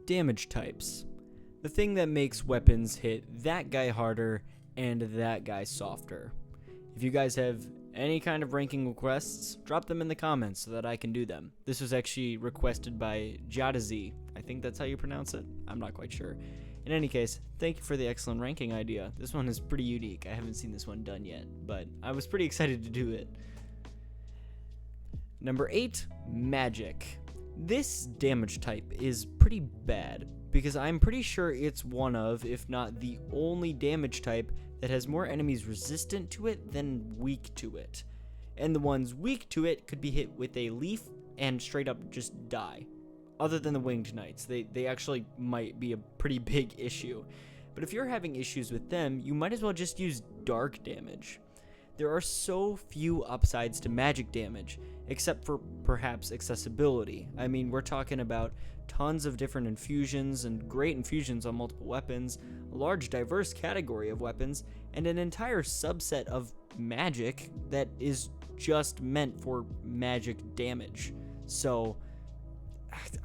Damage types. The thing that makes weapons hit that guy harder and that guy softer. If you guys have any kind of ranking requests, drop them in the comments so that I can do them. This was actually requested by Jadazi. I think that's how you pronounce it. I'm not quite sure. In any case, thank you for the excellent ranking idea. This one is pretty unique. I haven't seen this one done yet, but I was pretty excited to do it. Number 8, Magic. This damage type is pretty bad because I'm pretty sure it's one of, if not the only damage type that has more enemies resistant to it than weak to it. And the ones weak to it could be hit with a leaf and straight up just die. Other than the winged knights, they actually might be a pretty big issue. But if you're having issues with them, you might as well just use dark damage. There are so few upsides to magic damage, except for perhaps accessibility. I mean, we're talking about tons of different infusions and great infusions on multiple weapons, a large diverse category of weapons, and an entire subset of magic that is just meant for magic damage. So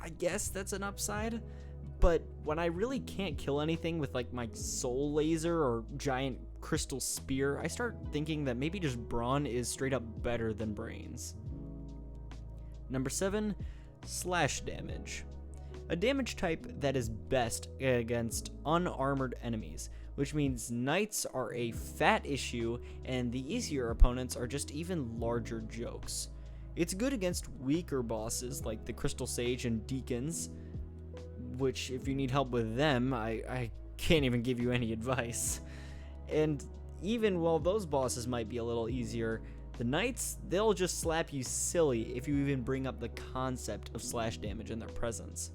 I guess that's an upside, but when I really can't kill anything with like my soul laser or giant crystal spear, I start thinking that maybe just brawn is straight up better than brains. Number 7, slash damage. A damage type that is best against unarmored enemies, which means knights are a fat issue and the easier opponents are just even larger jokes. It's good against weaker bosses like the Crystal Sage and Deacons, which if you need help with them, I can't even give you any advice. And even while those bosses might be a little easier, the knights, they'll just slap you silly if you even bring up the concept of slash damage in their presence.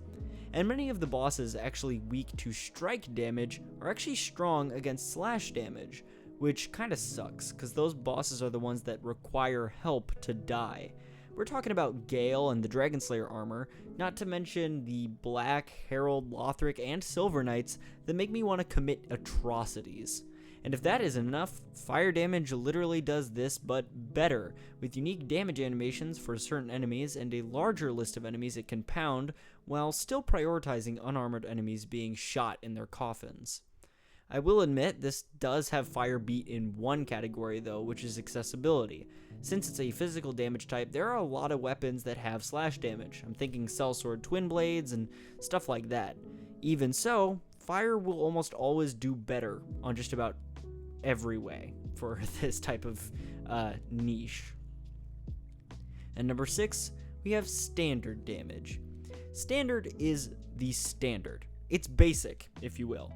And many of the bosses actually weak to strike damage are actually strong against slash damage, which kinda sucks, because those bosses are the ones that require help to die. We're talking about Gale and the Dragon Slayer armor, not to mention the Black, Herald, Lothric, and Silver Knights that make me want to commit atrocities. And if that isn't enough, fire damage literally does this but better, with unique damage animations for certain enemies and a larger list of enemies it can pound, while still prioritizing unarmored enemies being shot in their coffins. I will admit this does have fire beat in one category though, which is accessibility. Since it's a physical damage type, there are a lot of weapons that have slash damage. I'm thinking Sellsword Twin Blades and stuff like that. Even so, fire will almost always do better on just about every way for this type of niche. And number 6, we have standard damage. Standard is the standard. It's basic, if you will.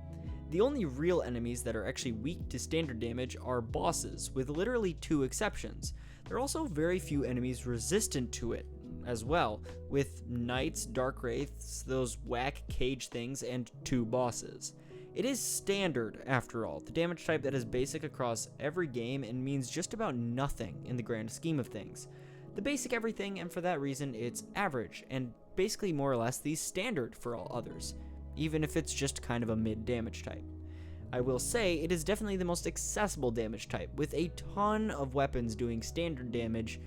The only real enemies that are actually weak to standard damage are bosses, with literally 2 exceptions. There are also very few enemies resistant to it as well, with knights, dark wraiths, those whack cage things, and 2 bosses. It is standard, after all, the damage type that is basic across every game and means just about nothing in the grand scheme of things. The basic everything, and for that reason, it's average, and basically more or less the standard for all others, even if it's just kind of a mid damage type. I will say it is definitely the most accessible damage type, with a ton of weapons doing standard damage,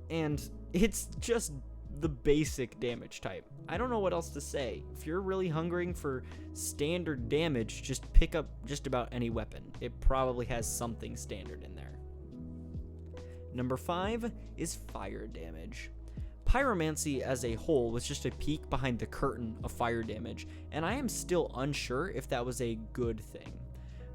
and it's just the basic damage type. I don't know what else to say. If you're really hungering for standard damage, just pick up just about any weapon. It probably has something standard in there. Number 5 is fire damage. Pyromancy as a whole was just a peek behind the curtain of fire damage, and I am still unsure if that was a good thing.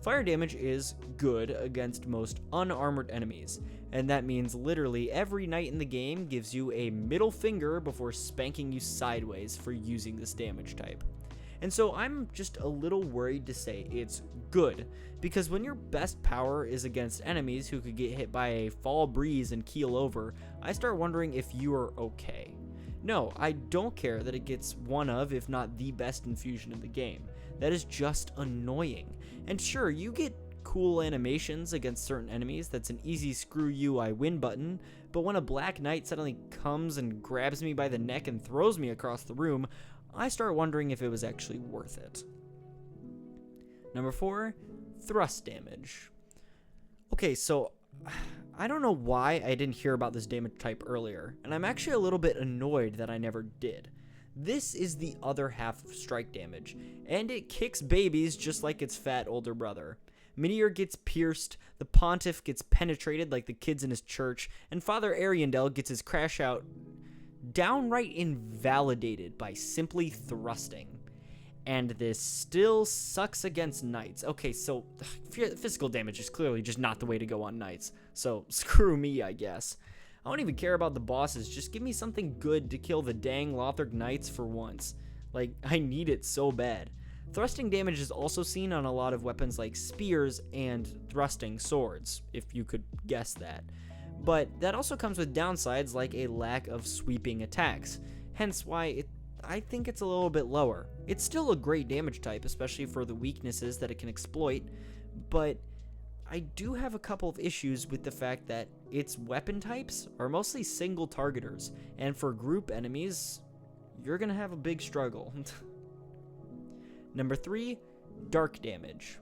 Fire damage is good against most unarmored enemies, and that means literally every knight in the game gives you a middle finger before spanking you sideways for using this damage type. And so I'm just a little worried to say it's good, because when your best power is against enemies who could get hit by a fall breeze and keel over, I start wondering if you are okay. No, I don't care that it gets one of, if not the best infusion in the game. That is just annoying. And sure, you get cool animations against certain enemies, that's an easy screw you I win button, but when a black knight suddenly comes and grabs me by the neck and throws me across the room, I start wondering if it was actually worth it. Number 4, thrust damage. Okay, so I don't know why I didn't hear about this damage type earlier, and I'm actually a little bit annoyed that I never did. This is the other half of strike damage, and it kicks babies just like its fat older brother. Meteor gets pierced, the Pontiff gets penetrated like the kids in his church, and Father Ariandel gets his crash out downright invalidated by simply thrusting. And this still sucks against knights. Okay, so physical damage is clearly just not the way to go on knights, so screw me, I guess. I don't even care about the bosses, just give me something good to kill the dang Lothric knights for once. Like, I need it so bad. Thrusting damage is also seen on a lot of weapons like spears and thrusting swords, if you could guess that. But that also comes with downsides like a lack of sweeping attacks, hence why I think it's a little bit lower. It's still a great damage type, especially for the weaknesses that it can exploit, but I do have a couple of issues with the fact that its weapon types are mostly single targeters, and for group enemies, you're gonna have a big struggle. Number 3, dark damage.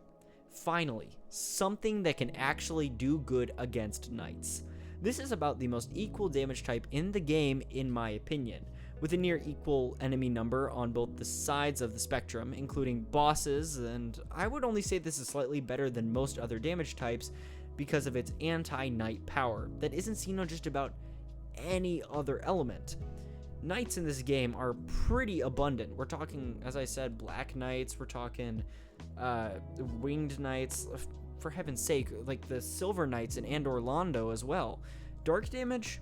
Finally, something that can actually do good against knights. This is about the most equal damage type in the game, in my opinion, with a near equal enemy number on both the sides of the spectrum, including bosses, and I would only say this is slightly better than most other damage types because of its anti-knight power that isn't seen on just about any other element. Knights in this game are pretty abundant. We're talking, as I said, black knights, we're talking winged knights, for heaven's sake, like the silver knights in Andor Londo as well. Dark damage,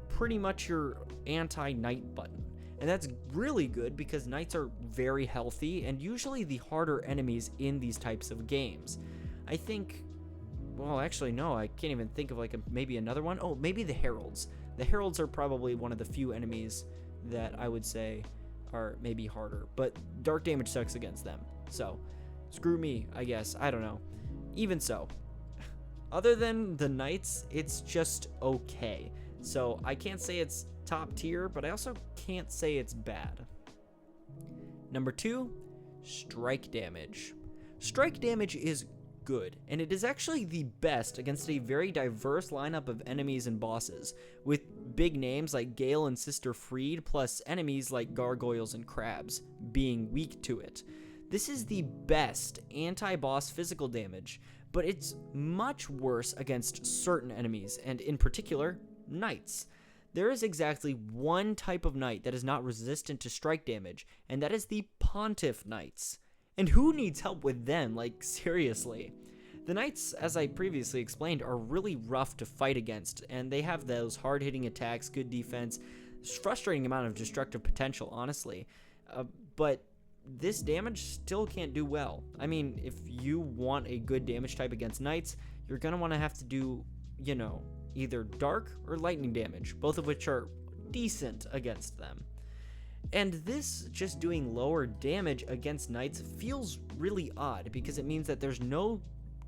pretty much your anti-knight button. And that's really good because knights are very healthy and usually the harder enemies in these types of games. I think, well, actually no, I can't even think of like maybe another one. Oh, maybe the heralds. The heralds are probably one of the few enemies that I would say are maybe harder, but dark damage sucks against them. So, screw me, I guess. I don't know. Even so, other than the knights, it's just okay. So I can't say it's top tier, but I also can't say it's bad. Number 2, strike damage. Strike damage is good, and it is actually the best against a very diverse lineup of enemies and bosses, with big names like Gale and Sister Freed, plus enemies like gargoyles and crabs being weak to it. This is the best anti-boss physical damage, but it's much worse against certain enemies, and in particular, knights. There is exactly one type of knight that is not resistant to strike damage, and that is the Pontiff Knights. And who needs help with them? Like, seriously. The knights, as I previously explained, are really rough to fight against, and they have those hard-hitting attacks, good defense, frustrating amount of destructive potential, honestly. But this damage still can't do well. I mean, if you want a good damage type against knights, you're going to want to have to do, you know, either dark or lightning damage, both of which are decent against them. And this just doing lower damage against knights feels really odd because it means that there's no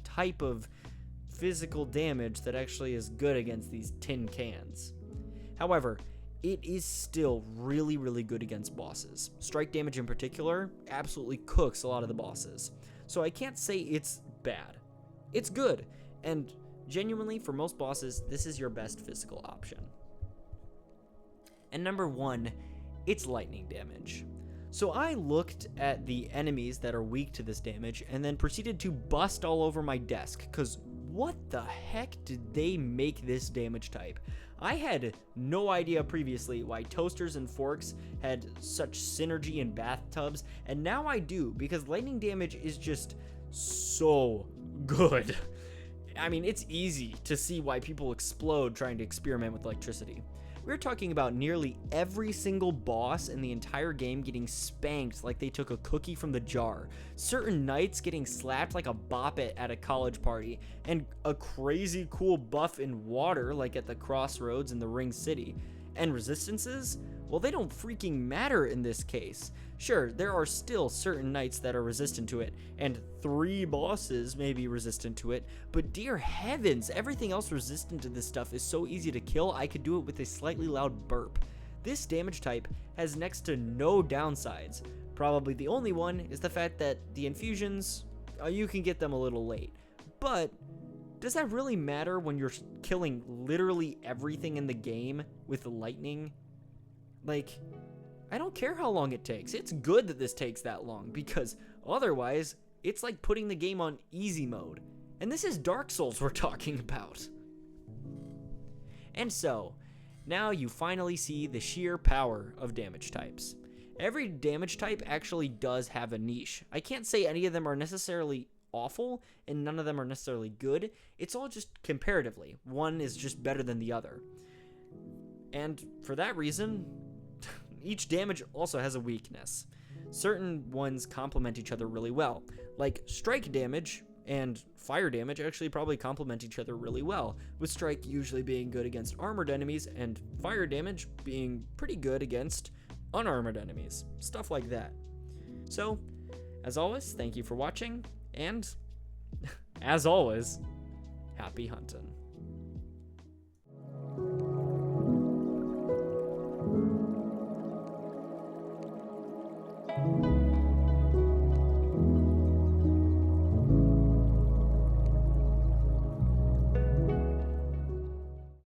type of physical damage that actually is good against these tin cans. However, it is still really, really good against bosses. Strike damage in particular absolutely cooks a lot of the bosses. So I can't say it's bad. It's good, and genuinely, for most bosses, this is your best physical option. And number 1, it's lightning damage. So I looked at the enemies that are weak to this damage and then proceeded to bust all over my desk, because what the heck did they make this damage type? I had no idea previously why toasters and forks had such synergy in bathtubs, and now I do, because lightning damage is just so good. I mean, it's easy to see why people explode trying to experiment with electricity. We're talking about nearly every single boss in the entire game getting spanked like they took a cookie from the jar, certain knights getting slapped like a bop it at a college party, and a crazy cool buff in water like at the crossroads in the Ring City. And resistances? Well, they don't freaking matter in this case. Sure, there are still certain knights that are resistant to it, and 3 bosses may be resistant to it, but dear heavens, everything else resistant to this stuff is so easy to kill, I could do it with a slightly loud burp. This damage type has next to no downsides. Probably the only one is the fact that the infusions, you can get them a little late. But does that really matter when you're killing literally everything in the game with lightning? Like, I don't care how long it takes. It's good that this takes that long, because otherwise, it's like putting the game on easy mode. And this is Dark Souls we're talking about. And so, now you finally see the sheer power of damage types. Every damage type actually does have a niche. I can't say any of them are necessarily awful, and none of them are necessarily good. It's all just comparatively. One is just better than the other. And for that reason, each damage also has a weakness. Certain ones complement each other really well. Like strike damage and fire damage actually probably complement each other really well, with strike usually being good against armored enemies and fire damage being pretty good against unarmored enemies. Stuff like that. So, as always, thank you for watching, and as always, happy hunting.